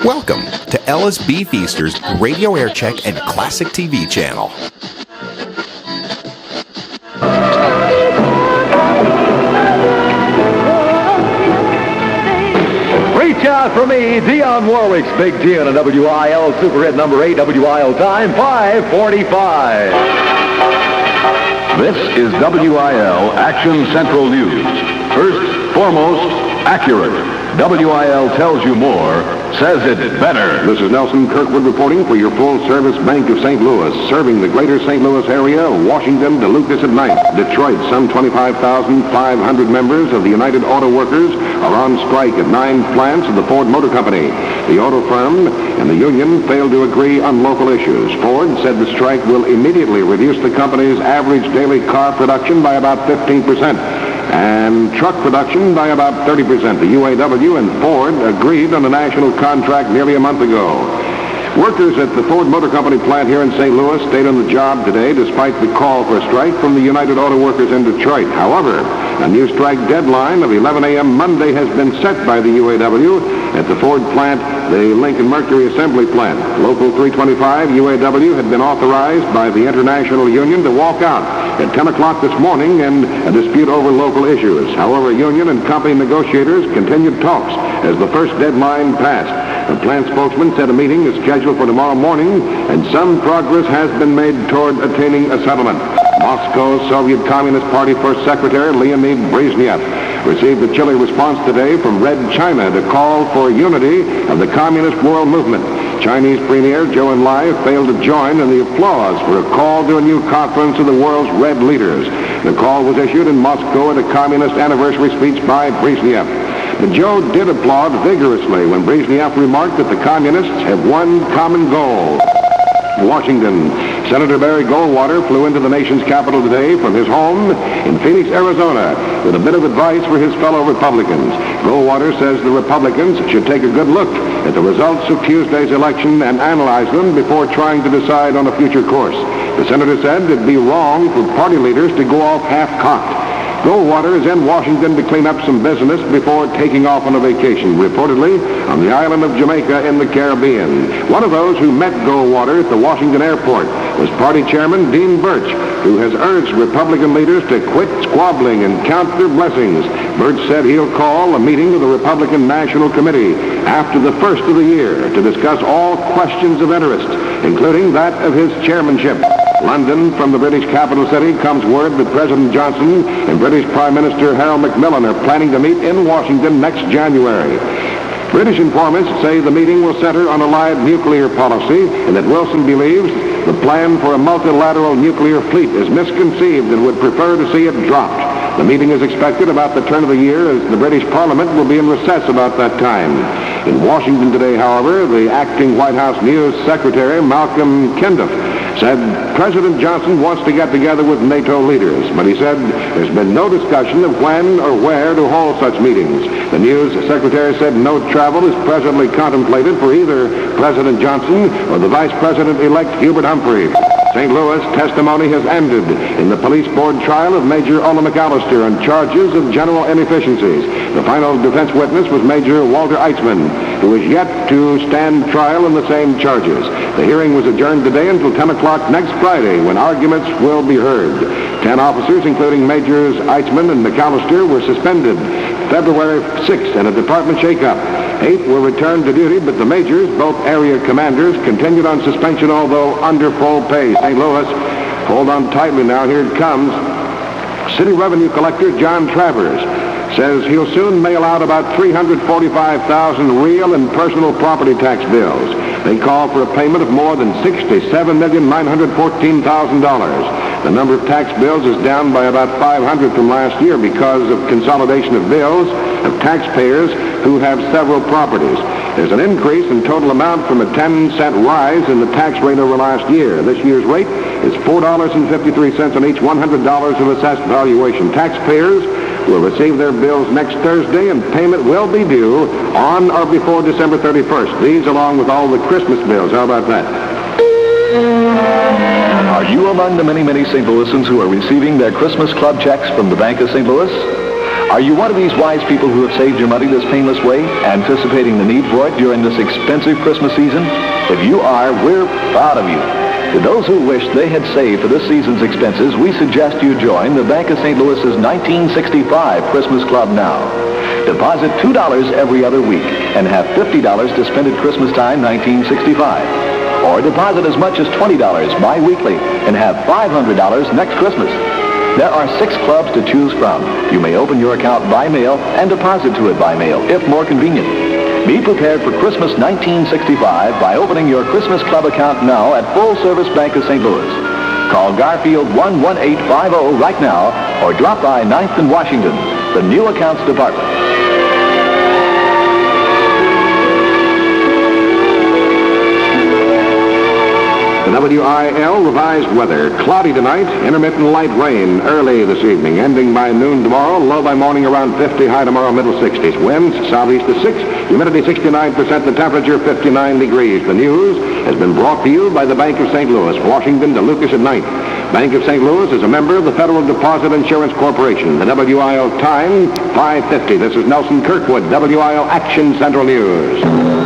Welcome to LSB Feaster's Radio Aircheck and Classic TV channel. Reach out for me, Dionne Warwick's Big Tune on WIL Super Hit number 8, WIL time 5:45. This is WIL Action Central News. First, foremost, accurate. WIL tells you more, says it better. This is Nelson Kirkwood reporting for your full-service Bank of St. Louis, serving the greater St. Louis area, Washington to Lucas at night. Detroit, some 25,500 members of the United Auto Workers are on strike at 9 plants of the Ford Motor Company. The auto firm and the union failed to agree on local issues. Ford said the strike will immediately reduce the company's average daily car production by about 15%. And truck production by about 30%. The UAW and Ford agreed on a national contract nearly a month ago. Workers at the Ford Motor Company plant here in St. Louis stayed on the job today despite the call for a strike from the United Auto Workers in Detroit. However, a new strike deadline of 11 a.m. Monday has been set by the UAW at the Ford plant, the Lincoln Mercury Assembly Plant. Local 325 UAW had been authorized by the International Union to walk out at 10 o'clock this morning in a dispute over local issues. However, union and company negotiators continued talks as the first deadline passed. The plant spokesman said a meeting is scheduled for tomorrow morning and some progress has been made toward attaining a settlement. Moscow's Soviet Communist Party First Secretary Leonid Brezhnev received a chilly response today from Red China to call for unity of the communist world movement. Chinese Premier Zhou Enlai failed to join in the applause for a call to a new conference of the world's red leaders. The call was issued in Moscow at a communist anniversary speech by Brezhnev. But Zhou did applaud vigorously when Brezhnev remarked that the communists have one common goal. Washington. Senator Barry Goldwater flew into the nation's capital today from his home in Phoenix, Arizona, with a bit of advice for his fellow Republicans. Goldwater says the Republicans should take a good look at the results of Tuesday's election and analyze them before trying to decide on a future course. The senator said it'd be wrong for party leaders to go off half-cocked. Goldwater is in Washington to clean up some business before taking off on a vacation, reportedly on the island of Jamaica in the Caribbean. One of those who met Goldwater at the Washington airport was party chairman Dean Birch, who has urged Republican leaders to quit squabbling and count their blessings. Birch said he'll call a meeting of the Republican National Committee after the first of the year to discuss all questions of interest, including that of his chairmanship. London, from the British capital city, comes word that President Johnson and British Prime Minister Harold Macmillan are planning to meet in Washington next January. British informants say the meeting will center on allied nuclear policy and that Wilson believes the plan for a multilateral nuclear fleet is misconceived and would prefer to see it dropped. The meeting is expected about the turn of the year as the British Parliament will be in recess about that time. In Washington today, however, the acting White House News Secretary, Malcolm Kendall, said President Johnson wants to get together with NATO leaders, but he said there's been no discussion of when or where to hold such meetings. The news secretary said no travel is presently contemplated for either President Johnson or the Vice President-elect Hubert Humphrey. St. Louis, testimony has ended in the police board trial of Major Ola McAllister on charges of general inefficiencies. The final defense witness was Major Walter Eitzman, who is yet to stand trial on the same charges. The hearing was adjourned today until 10 o'clock next Friday, when arguments will be heard. 10 officers, including Majors Eitzman and McAllister, were suspended February 6th in a department shakeup. 8 were returned to duty, but the majors, both area commanders, continued on suspension, although under full pay. St. Louis, hold on tightly now, here it comes. City Revenue Collector John Travers says he'll soon mail out about 345,000 real and personal property tax bills. They call for a payment of more than $67,914,000. The number of tax bills is down by about 500 from last year because of consolidation of bills of taxpayers who have several properties. There's an increase in total amount from a 10-cent rise in the tax rate over last year. This year's rate is $4.53 on each $100 of assessed valuation. Taxpayers will receive their bills next Thursday, and payment will be due on or before December 31st. These along with all the Christmas bills. How about that? Are you among the many St. Louisans who are receiving their Christmas club checks from the Bank of St. Louis? Are you one of these wise people who have saved your money this painless way, anticipating the need for it during this expensive Christmas season? If you are, we're proud of you. To those who wish they had saved for this season's expenses, we suggest you join the Bank of St. Louis's 1965 Christmas Club now. Deposit $2 every other week and have $50 to spend at Christmas time 1965. Or deposit as much as $20 bi-weekly and have $500 next Christmas. There are 6 clubs to choose from. You may open your account by mail and deposit to it by mail, if more convenient. Be prepared for Christmas 1965 by opening your Christmas Club account now at Full Service Bank of St. Louis. Call Garfield 11850 right now or drop by 9th and Washington, the New Accounts Department. The WIL revised weather. Cloudy tonight, intermittent light rain early this evening, ending by noon tomorrow, low by morning around 50, high tomorrow middle 60s. Winds southeast to 6, humidity 69%, the temperature 59 degrees. The news has been brought to you by the Bank of St. Louis, Washington to Lucas at 9th. Bank of St. Louis is a member of the Federal Deposit Insurance Corporation. The WIL time, 5:50. This is Nelson Kirkwood, WIL Action Central News.